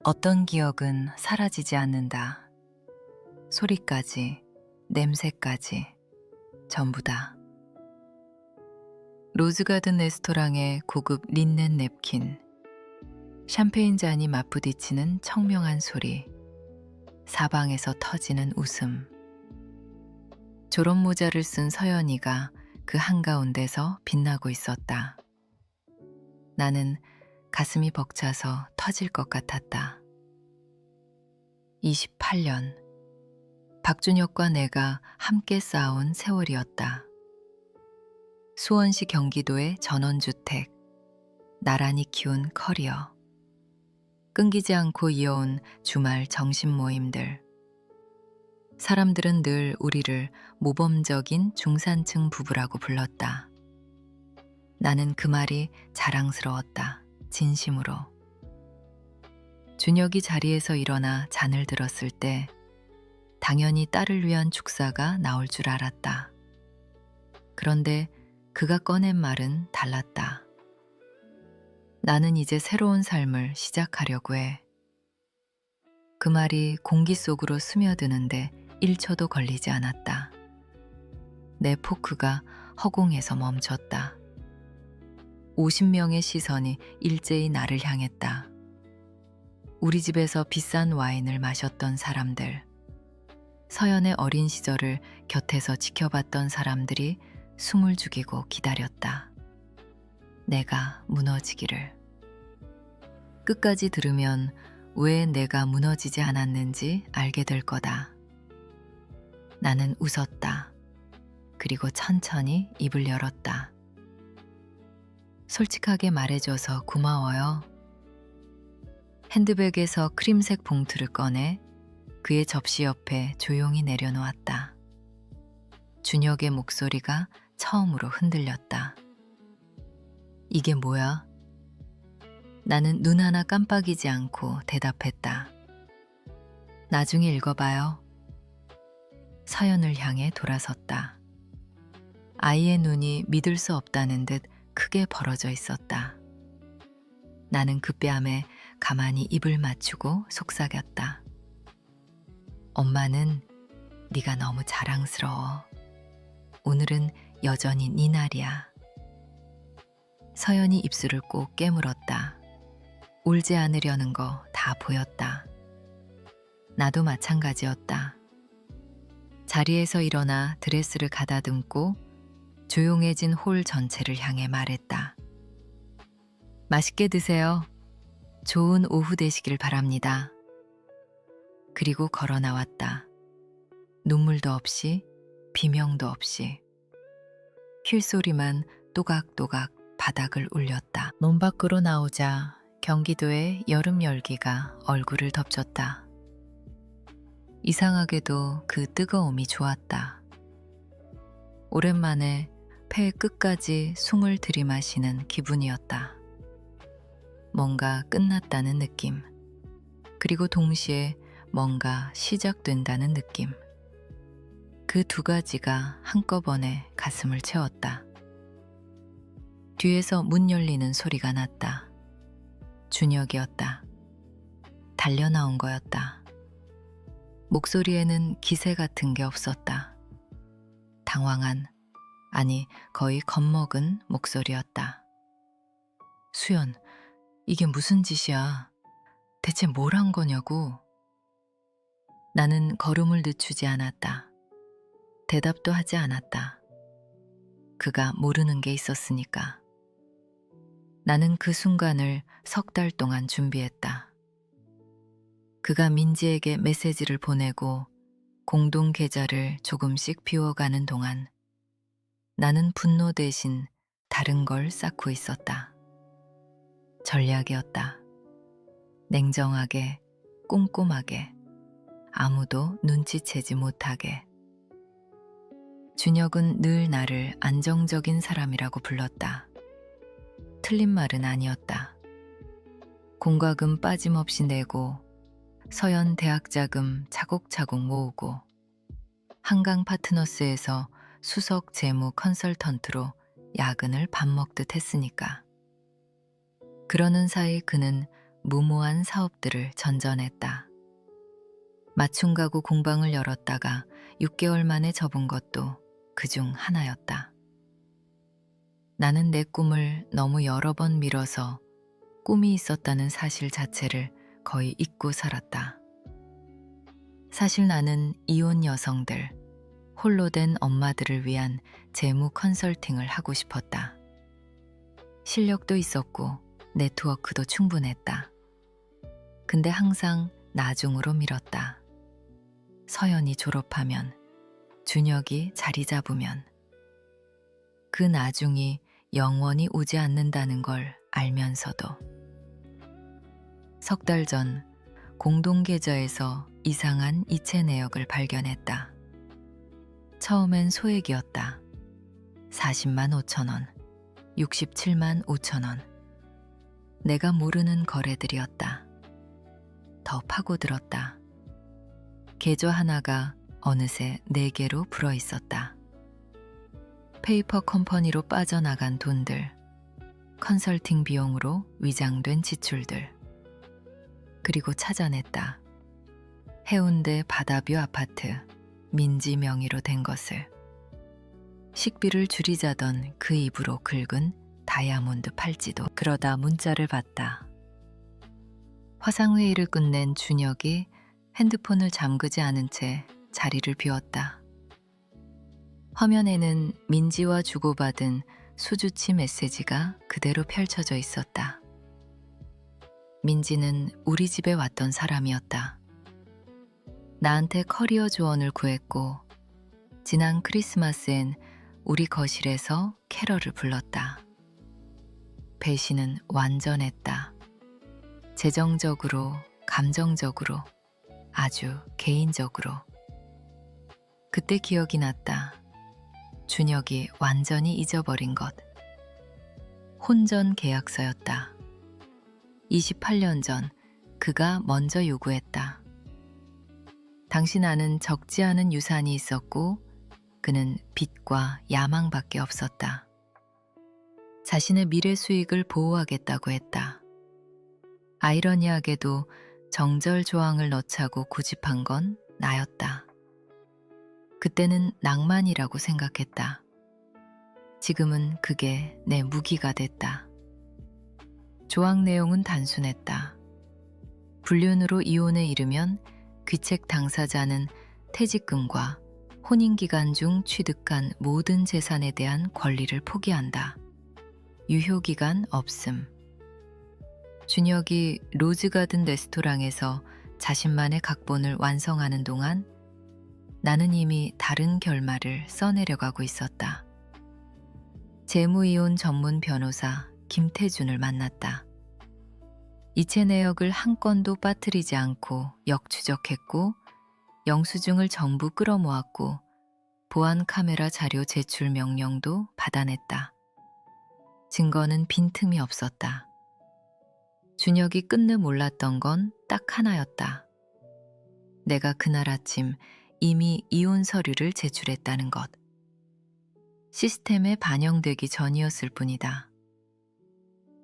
어떤 기억은 사라지지 않는다. 소리까지, 냄새까지, 전부 다. 로즈가든 레스토랑의 고급 린넨 냅킨, 샴페인 잔이 맞부딪히는 청명한 소리, 사방에서 터지는 웃음. 졸업 모자를 쓴 서연이가 그 한가운데서 빛나고 있었다. 나는 가슴이 벅차서 터질 것 같았다. 28년. 박준혁과 내가 함께 쌓아온 세월이었다. 수원시 경기도의 전원주택, 나란히 키운 커리어, 끊기지 않고 이어온 주말 점심 모임들. 사람들은 늘 우리를 모범적인 중산층 부부라고 불렀다. 나는 그 말이 자랑스러웠다. 진심으로. 준혁이 자리에서 일어나 잔을 들었을 때 당연히 딸을 위한 축사가 나올 줄 알았다. 그런데 그가 꺼낸 말은 달랐다. 나는 이제 새로운 삶을 시작하려고 해. 그 말이 공기 속으로 스며드는데 1초도 걸리지 않았다. 내 포크가 허공에서 멈췄다. 50명의 시선이 일제히 나를 향했다. 우리 집에서 비싼 와인을 마셨던 사람들, 서연의 어린 시절을 곁에서 지켜봤던 사람들이 숨을 죽이고 기다렸다. 내가 무너지기를. 끝까지 들으면 왜 내가 무너지지 않았는지 알게 될 거다. 나는 웃었다. 그리고 천천히 입을 열었다. 솔직하게 말해줘서 고마워요. 핸드백에서 크림색 봉투를 꺼내 그의 접시 옆에 조용히 내려놓았다. 준혁의 목소리가 처음으로 흔들렸다. 이게 뭐야? 나는 눈 하나 깜빡이지 않고 대답했다. 나중에 읽어봐요. 서연을 향해 돌아섰다. 아이의 눈이 믿을 수 없다는 듯 크게 벌어져 있었다. 나는 그 뺨에 가만히 입을 맞추고 속삭였다. 엄마는 네가 너무 자랑스러워. 오늘은 여전히 네 날이야. 서연이 입술을 꼭 깨물었다. 울지 않으려는 거 다 보였다. 나도 마찬가지였다. 자리에서 일어나 드레스를 가다듬고 조용해진 홀 전체를 향해 말했다. 맛있게 드세요. 좋은 오후 되시길 바랍니다. 그리고 걸어 나왔다. 눈물도 없이 비명도 없이 휠소리만 또각또각 바닥을 울렸다. 문 밖으로 나오자 경기도의 여름 열기가 얼굴을 덮쳤다. 이상하게도 그 뜨거움이 좋았다. 오랜만에 폐 끝까지 숨을 들이마시는 기분이었다. 뭔가 끝났다는 느낌, 그리고 동시에 뭔가 시작된다는 느낌. 그 두 가지가 한꺼번에 가슴을 채웠다. 뒤에서 문 열리는 소리가 났다. 준혁이었다. 달려 나온 거였다. 목소리에는 기세 같은 게 없었다. 당황한, 아니 거의 겁먹은 목소리였다. 수연, 이게 무슨 짓이야? 대체 뭘 한 거냐고. 나는 걸음을 늦추지 않았다. 대답도 하지 않았다. 그가 모르는 게 있었으니까. 나는 그 순간을 석 달 동안 준비했다. 그가 민지에게 메시지를 보내고 공동 계좌를 조금씩 비워가는 동안 나는 분노 대신 다른 걸 쌓고 있었다. 전략이었다. 냉정하게, 꼼꼼하게, 아무도 눈치채지 못하게. 준혁은 늘 나를 안정적인 사람이라고 불렀다. 틀린 말은 아니었다. 공과금 빠짐없이 내고 서연 대학 자금 차곡차곡 모으고 한강 파트너스에서 수석 재무 컨설턴트로 야근을 밥 먹듯 했으니까. 그러는 사이 그는 무모한 사업들을 전전했다. 맞춤 가구 공방을 열었다가 6개월 만에 접은 것도 그중 하나였다. 나는 내 꿈을 너무 여러 번 미뤄서 꿈이 있었다는 사실 자체를 거의 잊고 살았다. 사실 나는 이혼 여성들, 홀로 된 엄마들을 위한 재무 컨설팅을 하고 싶었다. 실력도 있었고 네트워크도 충분했다. 근데 항상 나중으로 미뤘다. 서연이 졸업하면, 준혁이 자리 잡으면. 그 나중이 영원히 오지 않는다는 걸 알면서도. 석 달 전 공동계좌에서 이상한 이체 내역을 발견했다. 처음엔 소액이었다. 40만 5천 원, 67만 5천 원. 내가 모르는 거래들이었다. 더 파고들었다. 계좌 하나가 어느새 4개로 불어 있었다. 페이퍼 컴퍼니로 빠져나간 돈들, 컨설팅 비용으로 위장된 지출들. 그리고 찾아냈다. 해운대 바다뷰 아파트, 민지 명의로 된 것을. 식비를 줄이자던 그 입으로 긁은 다이아몬드 팔찌도. 그러다 문자를 받다. 화상회의를 끝낸 준혁이 핸드폰을 잠그지 않은 채 자리를 비웠다. 화면에는 민지와 주고받은 수주치 메시지가 그대로 펼쳐져 있었다. 민지는 우리 집에 왔던 사람이었다. 나한테 커리어 조언을 구했고 지난 크리스마스엔 우리 거실에서 캐럴을 불렀다. 배신은 완전했다. 재정적으로, 감정적으로, 아주 개인적으로. 그때 기억이 났다. 준혁이 완전히 잊어버린 것. 혼전 계약서였다. 28년 전 그가 먼저 요구했다. 당시 나는 적지 않은 유산이 있었고 그는 빚과 야망밖에 없었다. 자신의 미래 수익을 보호하겠다고 했다. 아이러니하게도 정절 조항을 넣자고 고집한 건 나였다. 그때는 낭만이라고 생각했다. 지금은 그게 내 무기가 됐다. 조항 내용은 단순했다. 불륜으로 이혼에 이르면 귀책 당사자는 퇴직금과 혼인기간 중 취득한 모든 재산에 대한 권리를 포기한다. 유효기간 없음. 준혁이 로즈가든 레스토랑에서 자신만의 각본을 완성하는 동안 나는 이미 다른 결말을 써내려가고 있었다. 재무이혼 전문 변호사 김태준을 만났다. 이체 내역을 한 건도 빠뜨리지 않고 역추적했고 영수증을 전부 끌어모았고 보안 카메라 자료 제출 명령도 받아냈다. 증거는 빈틈이 없었다. 준혁이 끝내 몰랐던 건 딱 하나였다. 내가 그날 아침 이미 이혼 서류를 제출했다는 것. 시스템에 반영되기 전이었을 뿐이다.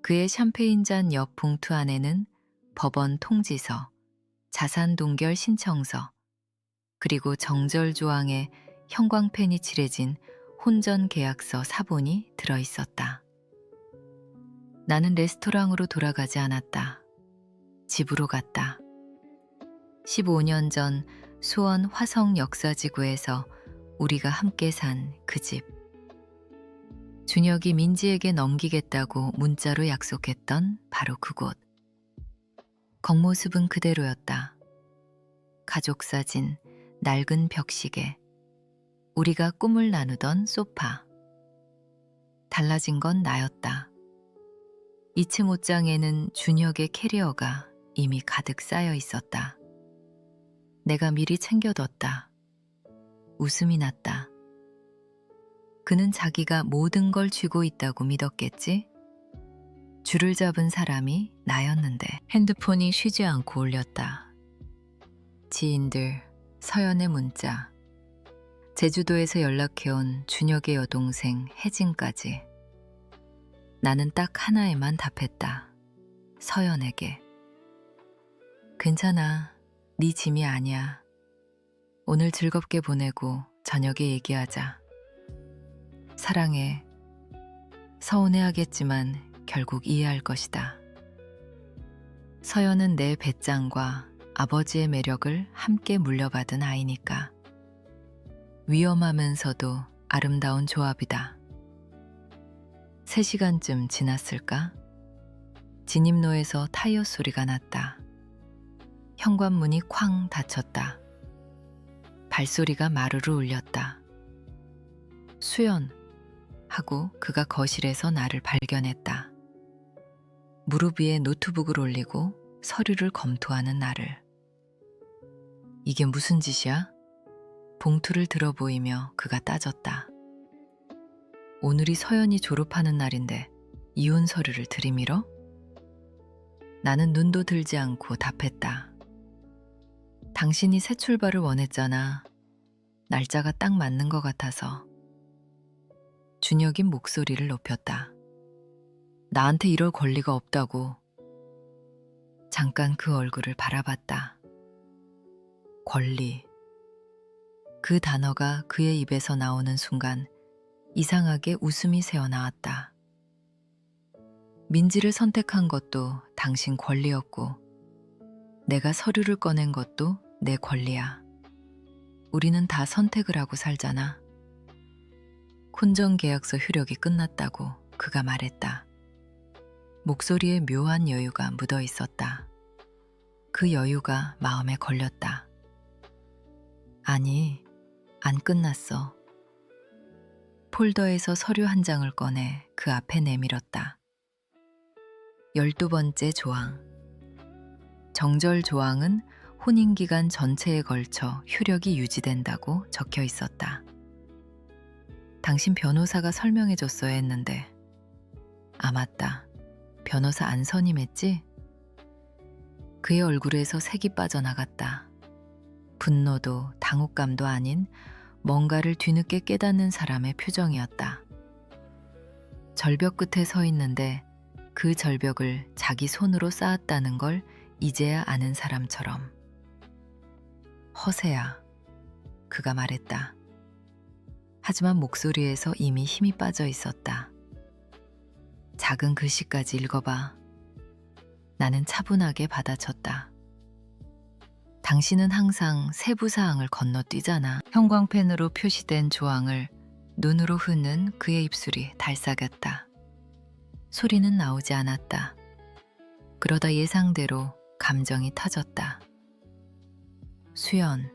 그의 샴페인잔 옆 봉투 안에는 법원 통지서, 자산 동결 신청서, 그리고 정절 조항에 형광펜이 칠해진 혼전 계약서 사본이 들어있었다. 나는 레스토랑으로 돌아가지 않았다. 집으로 갔다. 15년 전 수원 화성 역사지구에서 우리가 함께 산 그 집. 준혁이 민지에게 넘기겠다고 문자로 약속했던 바로 그곳. 겉모습은 그대로였다. 가족 사진, 낡은 벽시계, 우리가 꿈을 나누던 소파. 달라진 건 나였다. 2층 옷장에는 준혁의 캐리어가 이미 가득 쌓여 있었다. 내가 미리 챙겨뒀다. 웃음이 났다. 그는 자기가 모든 걸 쥐고 있다고 믿었겠지? 줄을 잡은 사람이 나였는데. 핸드폰이 쉬지 않고 울렸다. 지인들, 서연의 문자, 제주도에서 연락해온 준혁의 여동생 혜진까지. 나는 딱 하나에만 답했다. 서연에게. 괜찮아. 네 짐이 아니야. 오늘 즐겁게 보내고 저녁에 얘기하자. 사랑해. 서운해하겠지만 결국 이해할 것이다. 서연은 내 배짱과 아버지의 매력을 함께 물려받은 아이니까. 위험하면서도 아름다운 조합이다. 3시간쯤 지났을까? 진입로에서 타이어 소리가 났다. 현관문이 쾅 닫혔다. 발소리가 마루를 울렸다. 수연 하고 그가 거실에서 나를 발견했다. 무릎 위에 노트북을 올리고 서류를 검토하는 나를. 이게 무슨 짓이야? 봉투를 들어 보이며 그가 따졌다. 오늘이 서연이 졸업하는 날인데 이혼 서류를 들이밀어? 나는 눈도 들지 않고 답했다. 당신이 새 출발을 원했잖아. 날짜가 딱 맞는 것 같아서. 준혁이 목소리를 높였다. 나한테 이럴 권리가 없다고. 잠깐 그 얼굴을 바라봤다. 권리. 그 단어가 그의 입에서 나오는 순간 이상하게 웃음이 새어나왔다. 민지를 선택한 것도 당신 권리였고 내가 서류를 꺼낸 것도 내 권리야. 우리는 다 선택을 하고 살잖아. 혼전 계약서 효력이 끝났다고 그가 말했다. 목소리에 묘한 여유가 묻어 있었다. 그 여유가 마음에 걸렸다. 아니, 안 끝났어. 폴더에서 서류 한 장을 꺼내 그 앞에 내밀었다. 12번째 조항. 정절 조항은 혼인기간 전체에 걸쳐 효력이 유지된다고 적혀 있었다. 당신 변호사가 설명해줬어야 했는데. 아, 맞다. 변호사 안 선임했지? 그의 얼굴에서 색이 빠져나갔다. 분노도 당혹감도 아닌 뭔가를 뒤늦게 깨닫는 사람의 표정이었다. 절벽 끝에 서 있는데 그 절벽을 자기 손으로 쌓았다는 걸 이제야 아는 사람처럼. 허세야, 그가 말했다. 하지만 목소리에서 이미 힘이 빠져 있었다. 작은 글씨까지 읽어봐. 나는 차분하게 받아쳤다. 당신은 항상 세부 사항을 건너뛰잖아. 형광펜으로 표시된 조항을 눈으로 흐는 그의 입술이 달싹였다. 소리는 나오지 않았다. 그러다 예상대로 감정이 터졌다. 수연,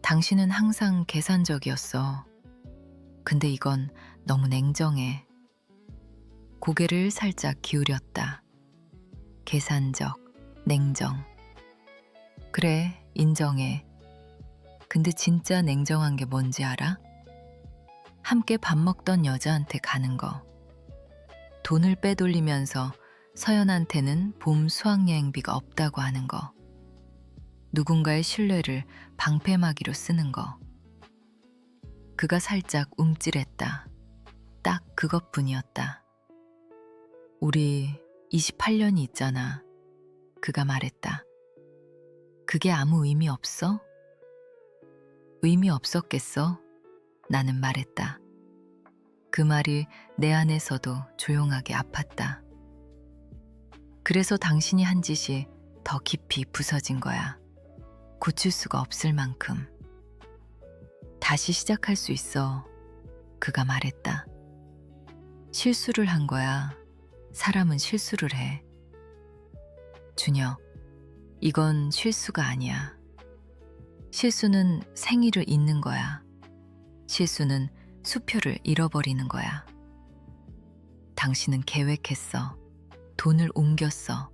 당신은 항상 계산적이었어. 근데 이건 너무 냉정해. 고개를 살짝 기울였다. 계산적, 냉정. 그래, 인정해. 근데 진짜 냉정한 게 뭔지 알아? 함께 밥 먹던 여자한테 가는 거. 돈을 빼돌리면서 서연한테는 봄 수학여행비가 없다고 하는 거. 누군가의 신뢰를 방패막이로 쓰는 거. 그가 살짝 움찔했다. 딱 그것뿐이었다. 우리 28년이 있잖아. 그가 말했다. 그게 아무 의미 없어? 의미 없었겠어? 나는 말했다. 그 말이 내 안에서도 조용하게 아팠다. 그래서 당신이 한 짓이 더 깊이 부서진 거야. 고칠 수가 없을 만큼. 다시 시작할 수 있어. 그가 말했다. 실수를 한 거야. 사람은 실수를 해. 준혁, 이건 실수가 아니야. 실수는 생일을 잊는 거야. 실수는 수표를 잃어버리는 거야. 당신은 계획했어. 돈을 옮겼어.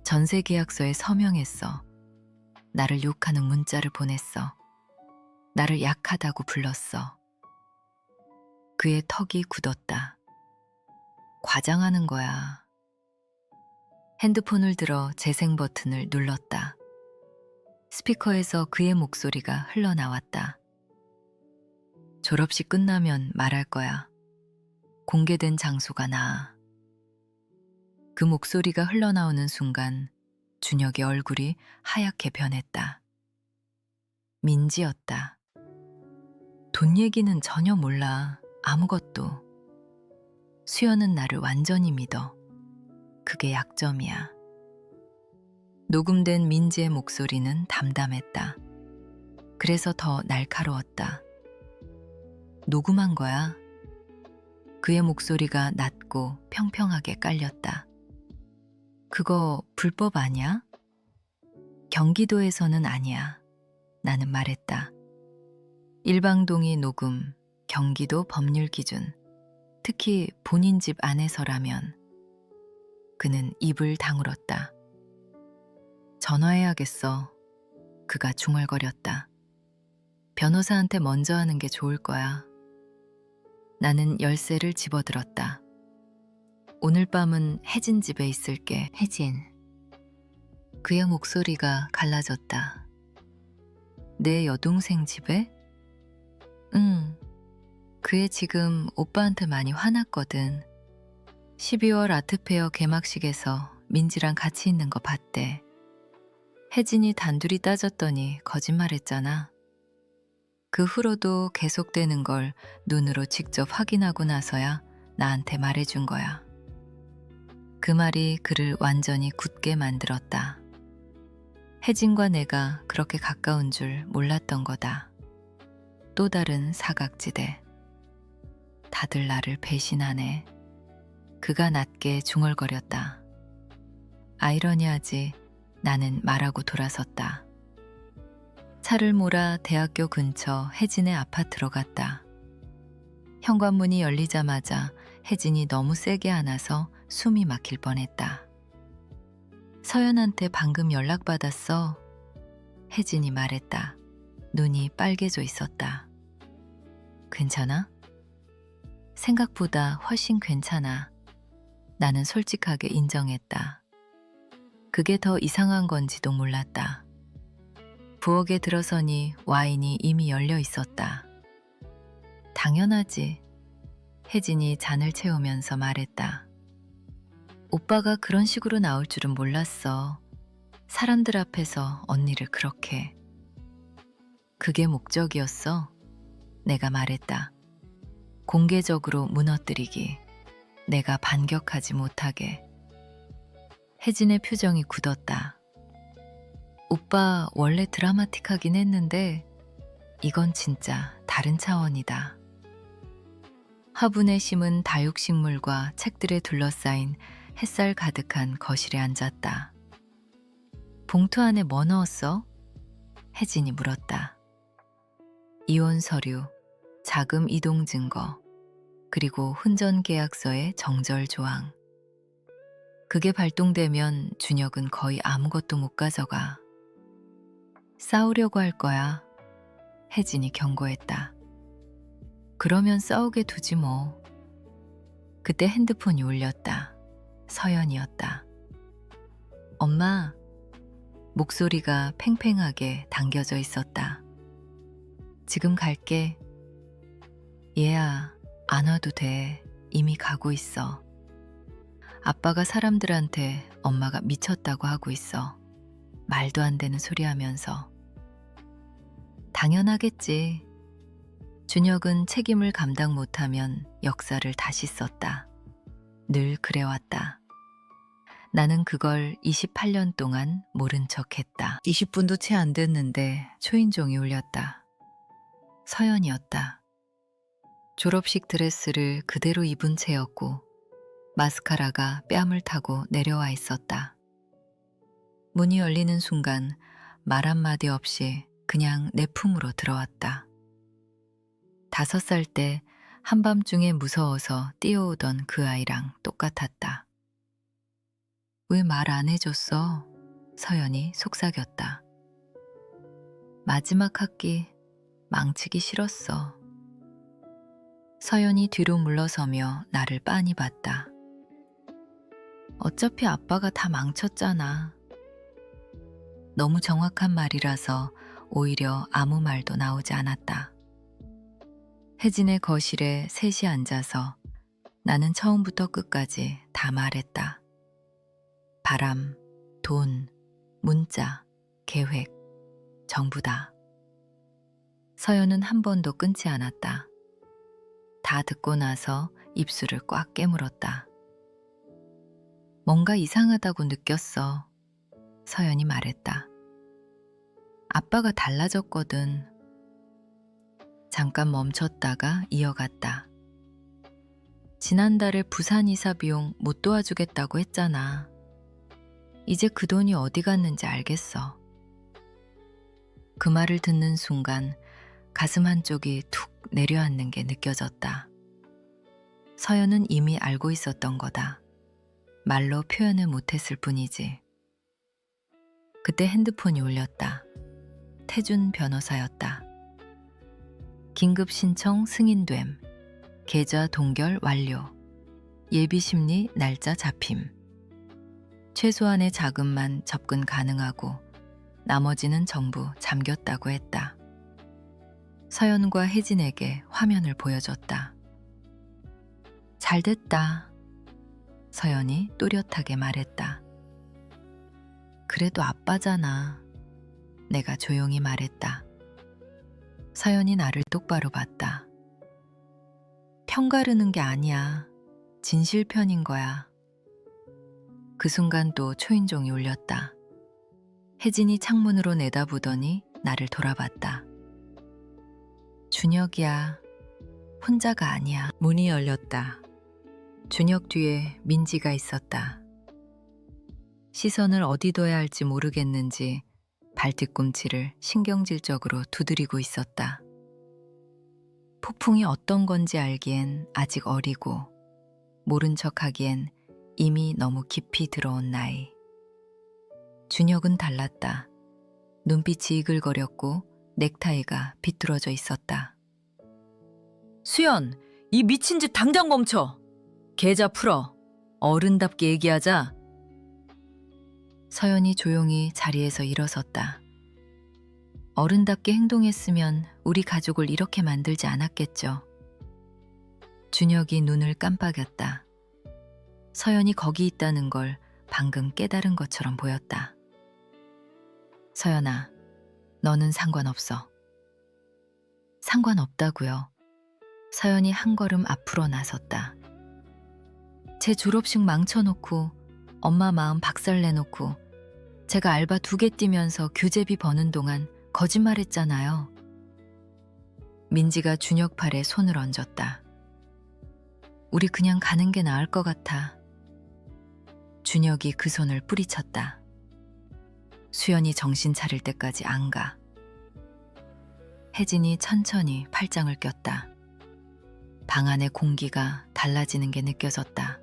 전세 계약서에 서명했어. 나를 욕하는 문자를 보냈어. 나를 약하다고 불렀어. 그의 턱이 굳었다. 과장하는 거야. 핸드폰을 들어 재생 버튼을 눌렀다. 스피커에서 그의 목소리가 흘러나왔다. 졸업식 끝나면 말할 거야. 공개된 장소가 나. 그 목소리가 흘러나오는 순간 준혁의 얼굴이 하얗게 변했다. 민지였다. 돈 얘기는 전혀 몰라. 아무것도. 수연은 나를 완전히 믿어. 그게 약점이야. 녹음된 민지의 목소리는 담담했다. 그래서 더 날카로웠다. 녹음한 거야. 그의 목소리가 낮고 평평하게 깔렸다. 그거 불법 아니야? 경기도에서는 아니야. 나는 말했다. 일방동의 녹음, 경기도 법률 기준, 특히 본인 집 안에서라면. 그는 입을 다물었다. 전화해야겠어. 그가 중얼거렸다. 변호사한테 먼저 하는 게 좋을 거야. 나는 열쇠를 집어들었다. 오늘 밤은 혜진 집에 있을게. 혜진. 그의 목소리가 갈라졌다. 내 여동생 집에? 응. 그애 지금 오빠한테 많이 화났거든. 12월 아트페어 개막식에서 민지랑 같이 있는 거 봤대. 혜진이 단둘이 따졌더니 거짓말했잖아. 그 후로도 계속되는 걸 눈으로 직접 확인하고 나서야 나한테 말해준 거야. 그 말이 그를 완전히 굳게 만들었다. 혜진과 내가 그렇게 가까운 줄 몰랐던 거다. 또 다른 사각지대. 다들 나를 배신하네. 그가 낮게 중얼거렸다. 아이러니하지. 나는 말하고 돌아섰다. 차를 몰아 대학교 근처 혜진의 아파트로 갔다. 현관문이 열리자마자 혜진이 너무 세게 안아서 숨이 막힐 뻔했다. 서연한테 방금 연락받았어. 혜진이 말했다. 눈이 빨개져 있었다. 괜찮아? 생각보다 훨씬 괜찮아. 나는 솔직하게 인정했다. 그게 더 이상한 건지도 몰랐다. 부엌에 들어서니 와인이 이미 열려 있었다. 당연하지. 혜진이 잔을 채우면서 말했다. 오빠가 그런 식으로 나올 줄은 몰랐어. 사람들 앞에서 언니를 그렇게. 그게 목적이었어? 내가 말했다. 공개적으로 무너뜨리기. 내가 반격하지 못하게. 혜진의 표정이 굳었다. 오빠 원래 드라마틱하긴 했는데 이건 진짜 다른 차원이다. 화분에 심은 다육식물과 책들에 둘러싸인 햇살 가득한 거실에 앉았다. 봉투 안에 뭐 넣었어? 혜진이 물었다. 이혼 서류, 자금 이동 증거, 그리고 혼전 계약서의 정절 조항. 그게 발동되면 준혁은 거의 아무것도 못 가져가. 싸우려고 할 거야. 혜진이 경고했다. 그러면 싸우게 두지 뭐. 그때 핸드폰이 울렸다. 서연이었다. 엄마. 목소리가 팽팽하게 당겨져 있었다. 지금 갈게. 얘야, 안 와도 돼. 이미 가고 있어. 아빠가 사람들한테 엄마가 미쳤다고 하고 있어. 말도 안 되는 소리 하면서. 당연하겠지. 준혁은 책임을 감당 못하면 역사를 다시 썼다. 늘 그래왔다. 나는 그걸 28년 동안 모른 척했다. 20분도 채 안 됐는데 초인종이 울렸다. 서연이었다. 졸업식 드레스를 그대로 입은 채였고 마스카라가 뺨을 타고 내려와 있었다. 문이 열리는 순간 말 한마디 없이 그냥 내 품으로 들어왔다. 5살 때 한밤중에 무서워서 뛰어오던 그 아이랑 똑같았다. 왜 말 안 해줬어? 서연이 속삭였다. 마지막 학기 망치기 싫었어. 서연이 뒤로 물러서며 나를 빤히 봤다. 어차피 아빠가 다 망쳤잖아. 너무 정확한 말이라서 오히려 아무 말도 나오지 않았다. 혜진의 거실에 셋이 앉아서 나는 처음부터 끝까지 다 말했다. 바람, 돈, 문자, 계획, 전부 다. 서연은 한 번도 끊지 않았다. 다 듣고 나서 입술을 꽉 깨물었다. 뭔가 이상하다고 느꼈어. 서연이 말했다. 아빠가 달라졌거든. 잠깐 멈췄다가 이어갔다. 지난달에 부산 이사 비용 못 도와주겠다고 했잖아. 이제 그 돈이 어디 갔는지 알겠어. 그 말을 듣는 순간 가슴 한쪽이 툭 내려앉는 게 느껴졌다. 서연은 이미 알고 있었던 거다. 말로 표현을 못했을 뿐이지. 그때 핸드폰이 울렸다. 태준 변호사였다. 긴급 신청 승인됨. 계좌 동결 완료. 예비 심리 날짜 잡힘. 최소한의 자금만 접근 가능하고 나머지는 전부 잠겼다고 했다. 서연과 혜진에게 화면을 보여줬다. 잘됐다. 서연이 또렷하게 말했다. 그래도 아빠잖아. 내가 조용히 말했다. 서연이 나를 똑바로 봤다. 편가르는 게 아니야. 진실편인 거야. 그 순간 또 초인종이 울렸다. 혜진이 창문으로 내다보더니 나를 돌아봤다. 준혁이야. 혼자가 아니야. 문이 열렸다. 준혁 뒤에 민지가 있었다. 시선을 어디 둬야 할지 모르겠는지 발뒤꿈치를 신경질적으로 두드리고 있었다. 폭풍이 어떤 건지 알기엔 아직 어리고 모른 척하기엔 이미 너무 깊이 들어온 나이. 준혁은 달랐다. 눈빛이 이글거렸고 넥타이가 비뚤어져 있었다. 수연, 이 미친 짓 당장 멈춰. 계좌 풀어. 어른답게 얘기하자. 서연이 조용히 자리에서 일어섰다. 어른답게 행동했으면 우리 가족을 이렇게 만들지 않았겠죠. 준혁이 눈을 깜빡였다. 서연이 거기 있다는 걸 방금 깨달은 것처럼 보였다. 서연아, 너는 상관없어. 상관없다고요. 서연이 한 걸음 앞으로 나섰다. 제 졸업식 망쳐놓고 엄마 마음 박살내놓고 제가 알바 2개 뛰면서 교재비 버는 동안 거짓말했잖아요. 민지가 준혁 팔에 손을 얹었다. 우리 그냥 가는 게 나을 것 같아. 준혁이 그 손을 뿌리쳤다. 수연이 정신 차릴 때까지 안 가. 혜진이 천천히 팔짱을 꼈다. 방 안의 공기가 달라지는 게 느껴졌다.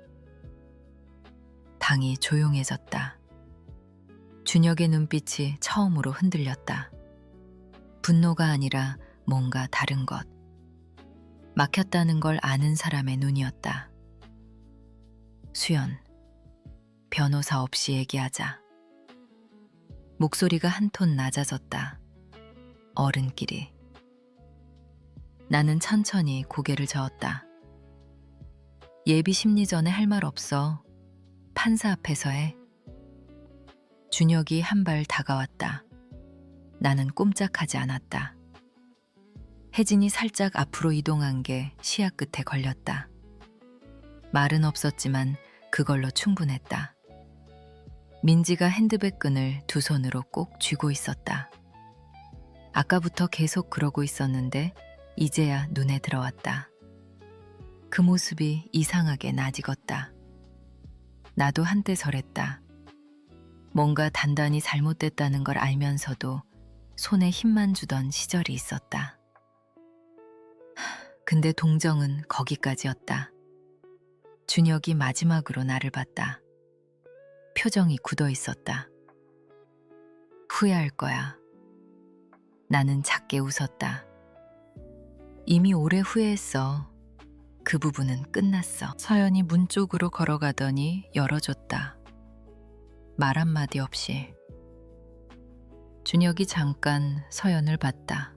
방이 조용해졌다. 준혁의 눈빛이 처음으로 흔들렸다. 분노가 아니라 뭔가 다른 것. 막혔다는 걸 아는 사람의 눈이었다. 수연, 변호사 없이 얘기하자. 목소리가 한 톤 낮아졌다. 어른끼리. 나는 천천히 고개를 저었다. 예비 심리 전에 할 말 없어. 판사 앞에서 해. 준혁이 한 발 다가왔다. 나는 꼼짝하지 않았다. 혜진이 살짝 앞으로 이동한 게 시야 끝에 걸렸다. 말은 없었지만 그걸로 충분했다. 민지가 핸드백 끈을 두 손으로 꼭 쥐고 있었다. 아까부터 계속 그러고 있었는데 이제야 눈에 들어왔다. 그 모습이 이상하게 낯익었다. 나도 한때 저랬다. 뭔가 단단히 잘못됐다는 걸 알면서도 손에 힘만 주던 시절이 있었다. 근데 동정은 거기까지였다. 준혁이 마지막으로 나를 봤다. 표정이 굳어 있었다. 후회할 거야. 나는 작게 웃었다. 이미 오래 후회했어. 그 부분은 끝났어. 서연이 문 쪽으로 걸어가더니 열어줬다. 말 한마디 없이. 준혁이 잠깐 서연을 봤다.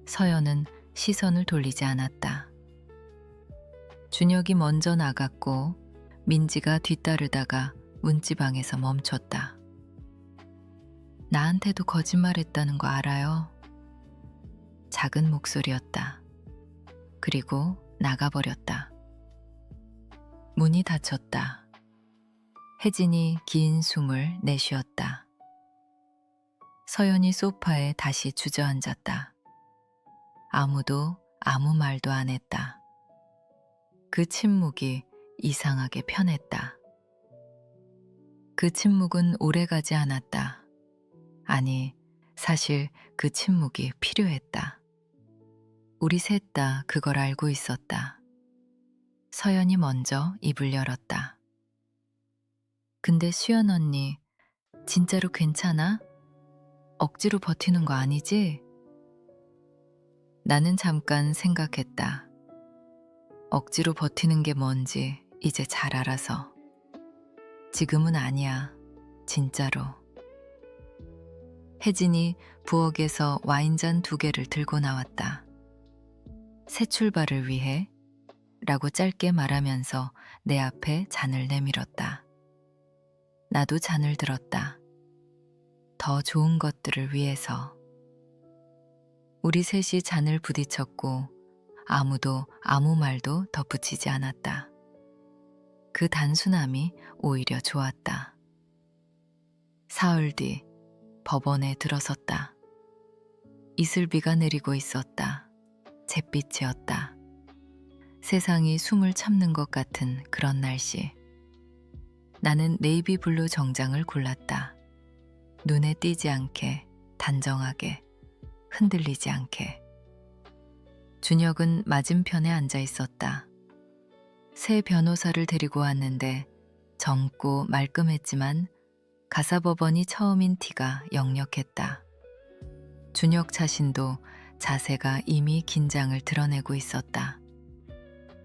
서연은 시선을 돌리지 않았다. 준혁이 먼저 나갔고 민지가 뒤따르다가 문지방에서 멈췄다. 나한테도 거짓말했다는 거 알아요. 작은 목소리였다. 그리고 나가버렸다. 문이 닫혔다. 혜진이 긴 숨을 내쉬었다. 서연이 소파에 다시 주저앉았다. 아무도 아무 말도 안 했다. 그 침묵이 이상하게 편했다. 그 침묵은 오래가지 않았다. 아니, 사실 그 침묵이 필요했다. 우리 셋 다 그걸 알고 있었다. 서연이 먼저 입을 열었다. 근데 수연 언니, 진짜로 괜찮아? 억지로 버티는 거 아니지? 나는 잠깐 생각했다. 억지로 버티는 게 뭔지 이제 잘 알아서. 지금은 아니야. 진짜로. 혜진이 부엌에서 와인잔 2개를 들고 나왔다. 새 출발을 위해 라고 짧게 말하면서 내 앞에 잔을 내밀었다. 나도 잔을 들었다. 더 좋은 것들을 위해서. 우리 셋이 잔을 부딪혔고 아무도 아무 말도 덧붙이지 않았다. 그 단순함이 오히려 좋았다. 사흘 뒤 법원에 들어섰다. 이슬비가 내리고 있었다. 잿빛이었다. 세상이 숨을 참는 것 같은 그런 날씨. 나는 네이비 블루 정장을 골랐다. 눈에 띄지 않게, 단정하게, 흔들리지 않게. 준혁은 맞은편에 앉아 있었다. 새 변호사를 데리고 왔는데 젊고 말끔했지만 가사법원이 처음인 티가 역력했다. 준혁 자신도 자세가 이미 긴장을 드러내고 있었다.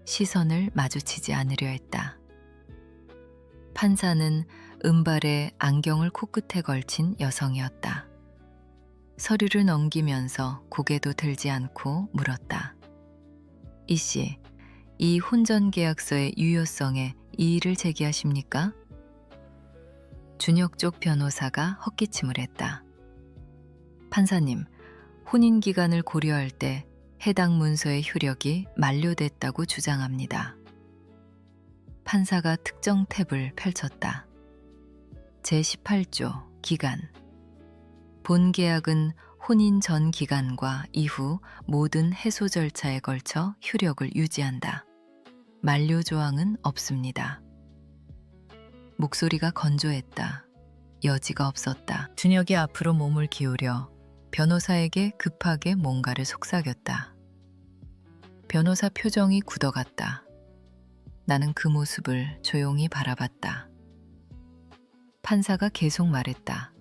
시선을 마주치지 않으려 했다. 판사는 은발에 안경을 코끝에 걸친 여성이었다. 서류를 넘기면서 고개도 들지 않고 물었다. 이씨, 이 혼전계약서의 유효성에 이의를 제기하십니까? 준혁 쪽 변호사가 헛기침을 했다. 판사님, 혼인기간을 고려할 때 해당 문서의 효력이 만료됐다고 주장합니다. 판사가 특정 탭을 펼쳤다. 제18조 기간. 본 계약은 혼인 전 기간과 이후 모든 해소 절차에 걸쳐 효력을 유지한다. 만료 조항은 없습니다. 목소리가 건조했다. 여지가 없었다. 준혁이 앞으로 몸을 기울여 변호사에게 급하게 뭔가를 속삭였다. 변호사 표정이 굳어갔다. 나는 그 모습을 조용히 바라봤다. 판사가 계속 말했다.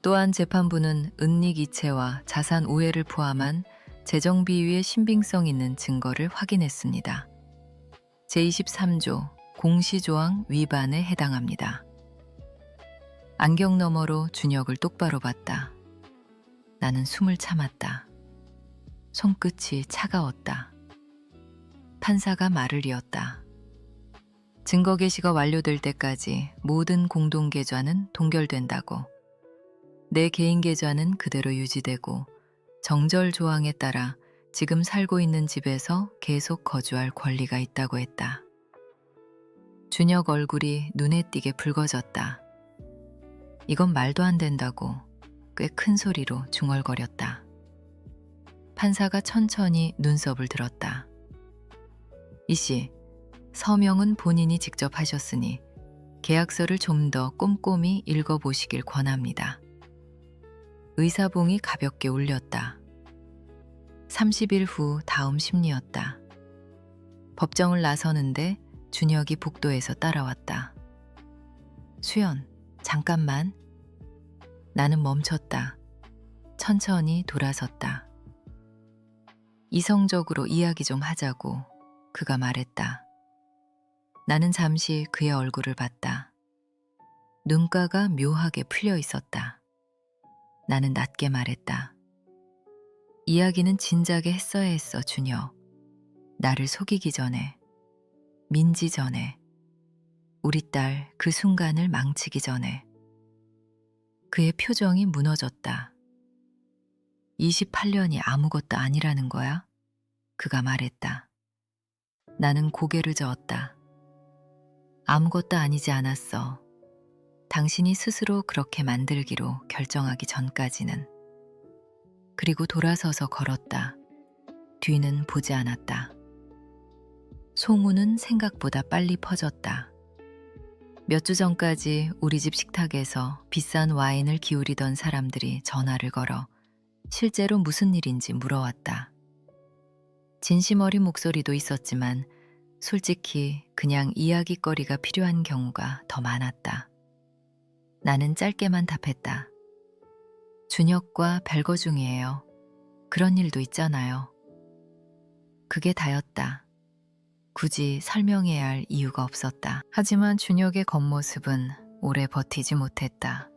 또한 재판부는 은닉 이체와 자산 우회를 포함한 재정 비위의 신빙성 있는 증거를 확인했습니다. 제23조 공시조항 위반에 해당합니다. 안경 너머로 준혁을 똑바로 봤다. 나는 숨을 참았다. 손끝이 차가웠다. 판사가 말을 이었다. 증거 게시가 완료될 때까지 모든 공동 계좌는 동결된다고. 내 개인 계좌는 그대로 유지되고 정절 조항에 따라 지금 살고 있는 집에서 계속 거주할 권리가 있다고 했다. 준혁 얼굴이 눈에 띄게 붉어졌다. 이건 말도 안 된다고 꽤 큰 소리로 중얼거렸다. 판사가 천천히 눈썹을 들었다. 이씨, 서명은 본인이 직접 하셨으니 계약서를 좀 더 꼼꼼히 읽어보시길 권합니다. 의사봉이 가볍게 울렸다. 30일 후 다음 심리였다. 법정을 나서는데 준혁이 복도에서 따라왔다. 수연, 잠깐만. 나는 멈췄다. 천천히 돌아섰다. 이성적으로 이야기 좀 하자고 그가 말했다. 나는 잠시 그의 얼굴을 봤다. 눈가가 묘하게 풀려 있었다. 나는 낮게 말했다. 이야기는 진작에 했어야 했어, 준혁. 나를 속이기 전에, 민지 전에, 우리 딸 그 순간을 망치기 전에. 그의 표정이 무너졌다. 28년이 아무것도 아니라는 거야? 그가 말했다. 나는 고개를 저었다. 아무것도 아니지 않았어. 당신이 스스로 그렇게 만들기로 결정하기 전까지는. 그리고 돌아서서 걸었다. 뒤는 보지 않았다. 소문은 생각보다 빨리 퍼졌다. 몇 주 전까지 우리 집 식탁에서 비싼 와인을 기울이던 사람들이 전화를 걸어 실제로 무슨 일인지 물어왔다. 진심 어린 목소리도 있었지만 솔직히 그냥 이야깃거리가 필요한 경우가 더 많았다. 나는 짧게만 답했다. 준혁과 별거 중이에요. 그런 일도 있잖아요. 그게 다였다. 굳이 설명해야 할 이유가 없었다. 하지만 준혁의 겉모습은 오래 버티지 못했다.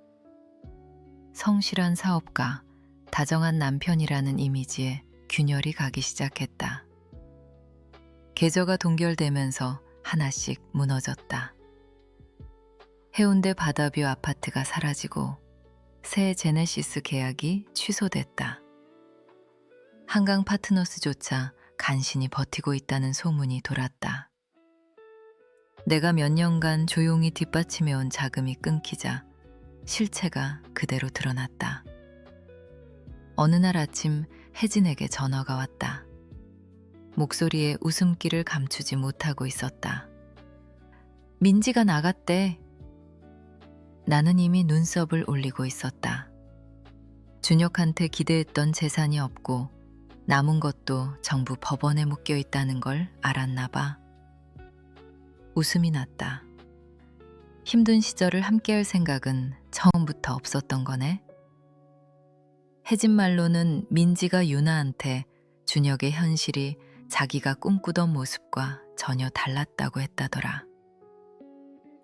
성실한 사업가, 다정한 남편이라는 이미지에 균열이 가기 시작했다. 계절가 동결되면서 하나씩 무너졌다. 해운대 바다뷰 아파트가 사라지고 새 제네시스 계약이 취소됐다. 한강 파트너스조차 간신히 버티고 있다는 소문이 돌았다. 내가 몇 년간 조용히 뒷받침해온 자금이 끊기자 실체가 그대로 드러났다. 어느 날 아침 혜진에게 전화가 왔다. 목소리에 웃음기를 감추지 못하고 있었다. 민지가 나갔대. 나는 이미 눈썹을 올리고 있었다. 준혁한테 기대했던 재산이 없고 남은 것도 전부 법원에 묶여 있다는 걸 알았나 봐. 웃음이 났다. 힘든 시절을 함께할 생각은 처음부터 없었던 거네. 혜진 말로는 민지가 유나한테 준혁의 현실이 자기가 꿈꾸던 모습과 전혀 달랐다고 했다더라.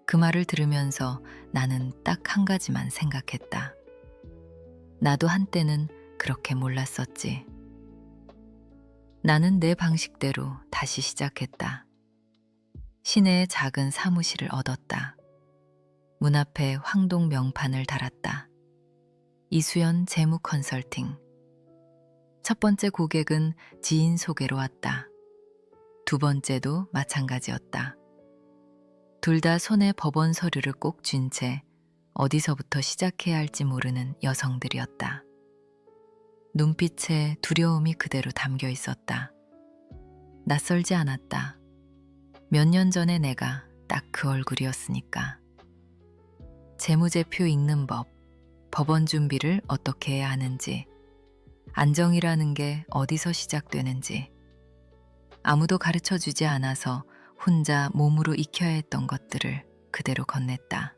그 말을 들으면서 나는 딱 한 가지만 생각했다. 나도 한때는 그렇게 몰랐었지. 나는 내 방식대로 다시 시작했다. 시내의 작은 사무실을 얻었다. 문 앞에 황동 명판을 달았다. 이수연 재무 컨설팅. 첫 번째 고객은 지인 소개로 왔다. 두 번째도 마찬가지였다. 둘 다 손에 법원 서류를 꼭 쥔 채 어디서부터 시작해야 할지 모르는 여성들이었다. 눈빛에 두려움이 그대로 담겨 있었다. 낯설지 않았다. 몇 년 전에 내가 딱 그 얼굴이었으니까. 재무제표 읽는 법, 법원 준비를 어떻게 해야 하는지, 안정이라는 게 어디서 시작되는지, 아무도 가르쳐 주지 않아서 혼자 몸으로 익혀야 했던 것들을 그대로 건넸다.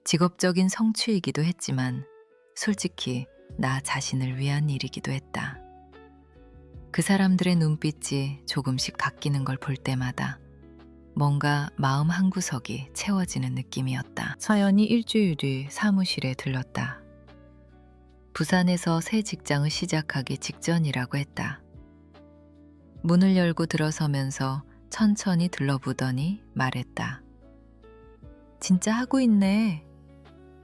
직업적인 성취이기도 했지만 솔직히 나 자신을 위한 일이기도 했다. 그 사람들의 눈빛이 조금씩 바뀌는 걸 볼 때마다 뭔가 마음 한구석이 채워지는 느낌이었다. 서연이 일주일 뒤 사무실에 들렀다. 부산에서 새 직장을 시작하기 직전이라고 했다. 문을 열고 들어서면서 천천히 들러보더니 말했다. 진짜 하고 있네.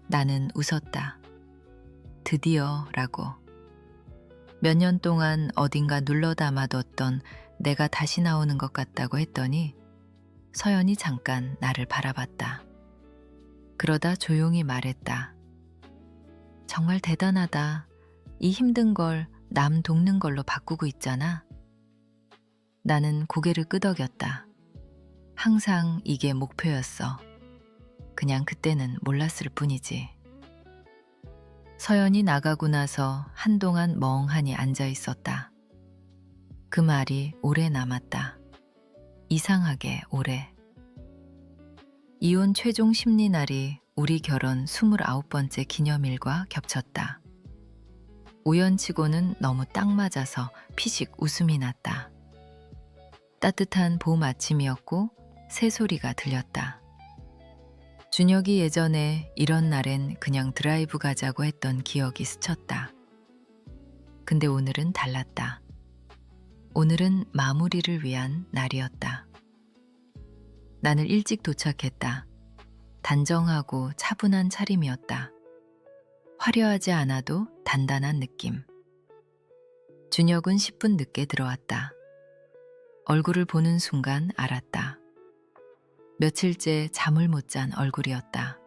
나는 웃었다. 드디어라고. 몇 년 동안 어딘가 눌러 담아뒀던 내가 다시 나오는 것 같다고 했더니 서연이 잠깐 나를 바라봤다. 그러다 조용히 말했다. 정말 대단하다. 이 힘든 걸 남 돕는 걸로 바꾸고 있잖아. 나는 고개를 끄덕였다. 항상 이게 목표였어. 그냥 그때는 몰랐을 뿐이지. 서연이 나가고 나서 한동안 멍하니 앉아 있었다. 그 말이 오래 남았다. 이상하게 오래. 이혼 최종 심리날이 우리 결혼 29번째 기념일과 겹쳤다. 우연치고는 너무 딱 맞아서 피식 웃음이 났다. 따뜻한 봄 아침이었고 새소리가 들렸다. 준혁이 예전에 이런 날엔 그냥 드라이브 가자고 했던 기억이 스쳤다. 근데 오늘은 달랐다. 오늘은 마무리를 위한 날이었다. 나는 일찍 도착했다. 단정하고 차분한 차림이었다. 화려하지 않아도 단단한 느낌. 준혁은 10분 늦게 들어왔다. 얼굴을 보는 순간 알았다. 며칠째 잠을 못 잔 얼굴이었다.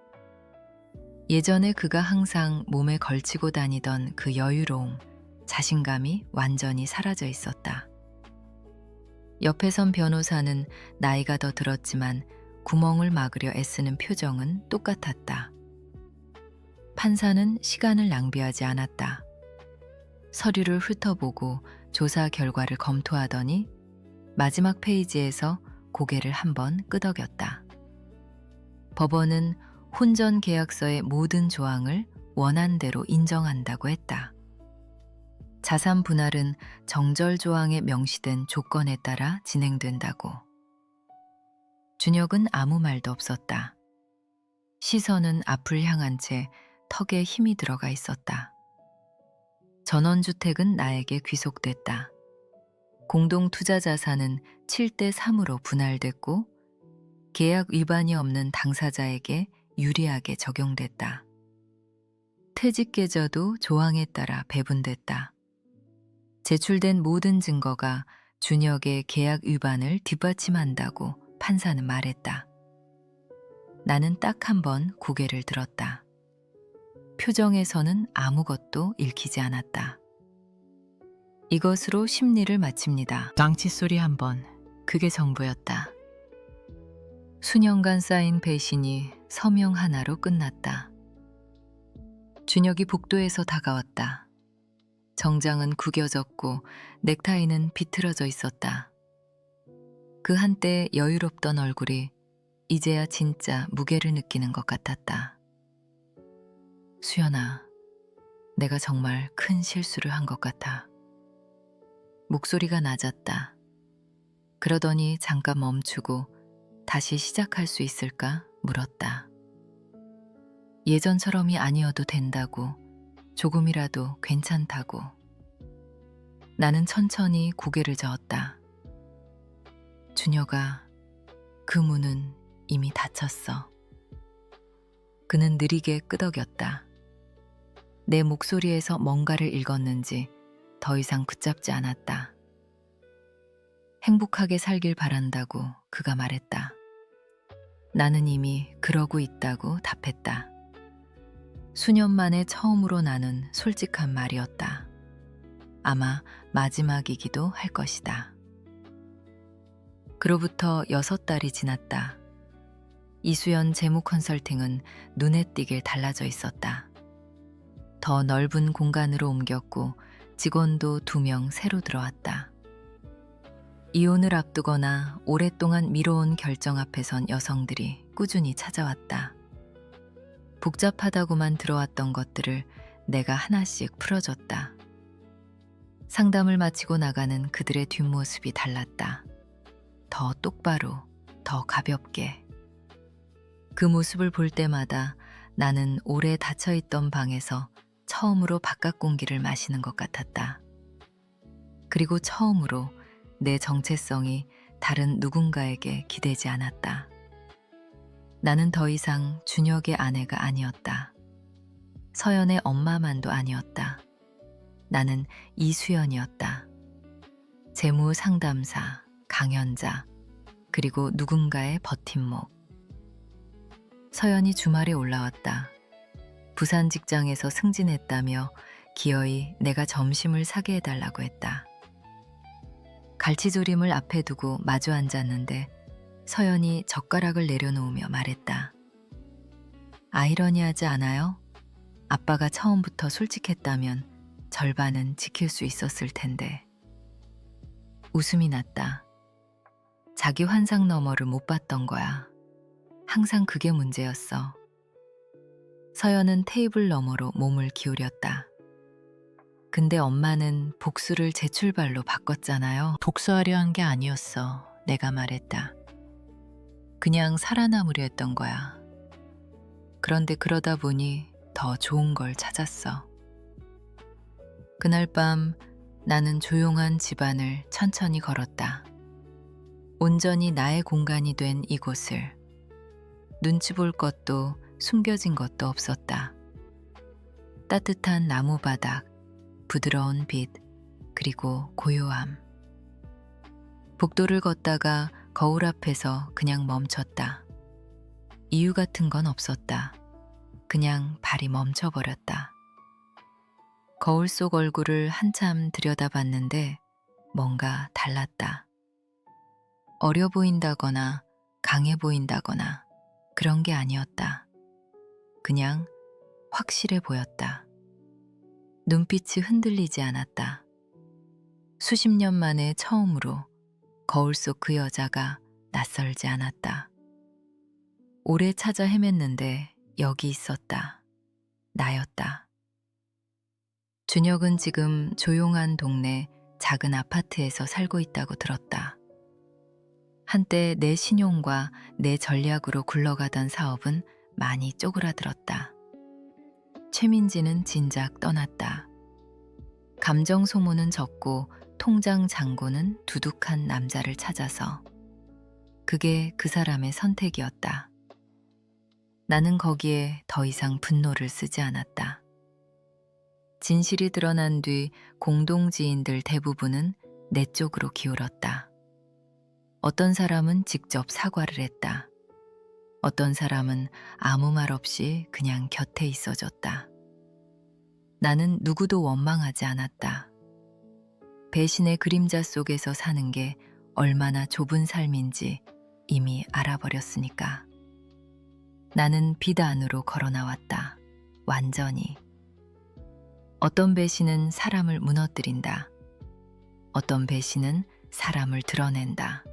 예전에 그가 항상 몸에 걸치고 다니던 그 여유로움, 자신감이 완전히 사라져 있었다. 옆에 선 변호사는 나이가 더 들었지만 구멍을 막으려 애쓰는 표정은 똑같았다. 판사는 시간을 낭비하지 않았다. 서류를 훑어보고 조사 결과를 검토하더니 마지막 페이지에서 고개를 한번 끄덕였다. 법원은 혼전 계약서의 모든 조항을 원안대로 인정한다고 했다. 자산 분할은 정절 조항에 명시된 조건에 따라 진행된다고. 준혁은 아무 말도 없었다. 시선은 앞을 향한 채 턱에 힘이 들어가 있었다. 전원주택은 나에게 귀속됐다. 공동투자자산은 7대3으로 분할됐고 계약 위반이 없는 당사자에게 유리하게 적용됐다. 퇴직계좌도 조항에 따라 배분됐다. 제출된 모든 증거가 준혁의 계약 위반을 뒷받침한다고 판사는 말했다. 나는 딱 한 번 고개를 들었다. 표정에서는 아무것도 읽히지 않았다. 이것으로 심리를 마칩니다. 깡치 소리 한 번. 그게 전부였다. 수년간 쌓인 배신이 서명 하나로 끝났다. 준혁이 복도에서 다가왔다. 정장은 구겨졌고 넥타이는 비틀어져 있었다. 그 한때 여유롭던 얼굴이 이제야 진짜 무게를 느끼는 것 같았다. 수연아, 내가 정말 큰 실수를 한 것 같아. 목소리가 낮았다. 그러더니 잠깐 멈추고 다시 시작할 수 있을까 물었다. 예전처럼이 아니어도 된다고, 조금이라도 괜찮다고. 나는 천천히 고개를 저었다. 준혁아, 그 문은 이미 닫혔어. 그는 느리게 끄덕였다. 내 목소리에서 뭔가를 읽었는지 더 이상 붙잡지 않았다. 행복하게 살길 바란다고 그가 말했다. 나는 이미 그러고 있다고 답했다. 수년 만에 처음으로 나눈 솔직한 말이었다. 아마 마지막이기도 할 것이다. 그로부터 6달이 지났다. 이수연 재무 컨설팅은 눈에 띄길 달라져 있었다. 더 넓은 공간으로 옮겼고 직원도 2명 새로 들어왔다. 이혼을 앞두거나 오랫동안 미뤄온 결정 앞에 선 여성들이 꾸준히 찾아왔다. 복잡하다고만 들어왔던 것들을 내가 하나씩 풀어줬다. 상담을 마치고 나가는 그들의 뒷모습이 달랐다. 더 똑바로, 더 가볍게. 그 모습을 볼 때마다 나는 오래 닫혀있던 방에서 처음으로 바깥 공기를 마시는 것 같았다. 그리고 처음으로 내 정체성이 다른 누군가에게 기대지 않았다. 나는 더 이상 준혁의 아내가 아니었다. 서연의 엄마만도 아니었다. 나는 이수연이었다. 재무 상담사, 강연자, 그리고 누군가의 버팀목. 서연이 주말에 올라왔다. 부산 직장에서 승진했다며 기어이 내가 점심을 사게 해달라고 했다. 갈치조림을 앞에 두고 마주 앉았는데 서연이 젓가락을 내려놓으며 말했다. 아이러니하지 않아요? 아빠가 처음부터 솔직했다면 절반은 지킬 수 있었을 텐데. 웃음이 났다. 자기 환상 너머를 못 봤던 거야. 항상 그게 문제였어. 서연은 테이블 너머로 몸을 기울였다. 근데 엄마는 복수를 재출발로 바꿨잖아요. 복수하려 한 게 아니었어. 내가 말했다. 그냥 살아남으려 했던 거야. 그런데 그러다 보니 더 좋은 걸 찾았어. 그날 밤 나는 조용한 집안을 천천히 걸었다. 온전히 나의 공간이 된 이곳을. 눈치 볼 것도 숨겨진 것도 없었다. 따뜻한 나무 바닥, 부드러운 빛, 그리고 고요함. 복도를 걷다가 거울 앞에서 그냥 멈췄다. 이유 같은 건 없었다. 그냥 발이 멈춰버렸다. 거울 속 얼굴을 한참 들여다봤는데 뭔가 달랐다. 어려 보인다거나 강해 보인다거나 그런 게 아니었다. 그냥 확실해 보였다. 눈빛이 흔들리지 않았다. 수십 년 만에 처음으로 거울 속 그 여자가 낯설지 않았다. 오래 찾아 헤맸는데 여기 있었다. 나였다. 준혁은 지금 조용한 동네 작은 아파트에서 살고 있다고 들었다. 한때 내 신용과 내 전략으로 굴러가던 사업은 많이 쪼그라들었다. 최민지는 진작 떠났다. 감정 소모는 적고 통장 잔고는 두둑한 남자를 찾아서. 그게 그 사람의 선택이었다. 나는 거기에 더 이상 분노를 쓰지 않았다. 진실이 드러난 뒤 공동지인들 대부분은 내 쪽으로 기울었다. 어떤 사람은 직접 사과를 했다. 어떤 사람은 아무 말 없이 그냥 곁에 있어줬다. 나는 누구도 원망하지 않았다. 배신의 그림자 속에서 사는 게 얼마나 좁은 삶인지 이미 알아버렸으니까. 나는 빛 안으로 걸어 나왔다. 완전히. 어떤 배신은 사람을 무너뜨린다. 어떤 배신은 사람을 드러낸다.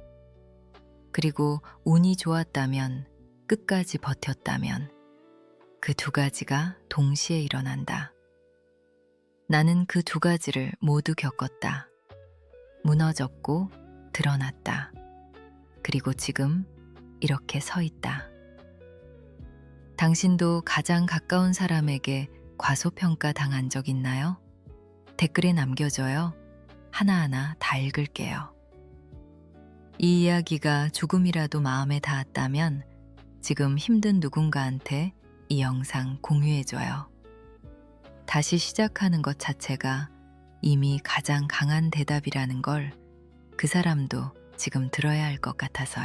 그리고 운이 좋았다면, 끝까지 버텼다면 그 두 가지가 동시에 일어난다. 나는 그 두 가지를 모두 겪었다. 무너졌고 드러났다. 그리고 지금 이렇게 서 있다. 당신도 가장 가까운 사람에게 과소평가 당한 적 있나요? 댓글에 남겨줘요. 하나하나 다 읽을게요. 이 이야기가 조금이라도 마음에 닿았다면 지금 힘든 누군가한테 이 영상 공유해줘요. 다시 시작하는 것 자체가 이미 가장 강한 대답이라는 걸 그 사람도 지금 들어야 할 것 같아서요.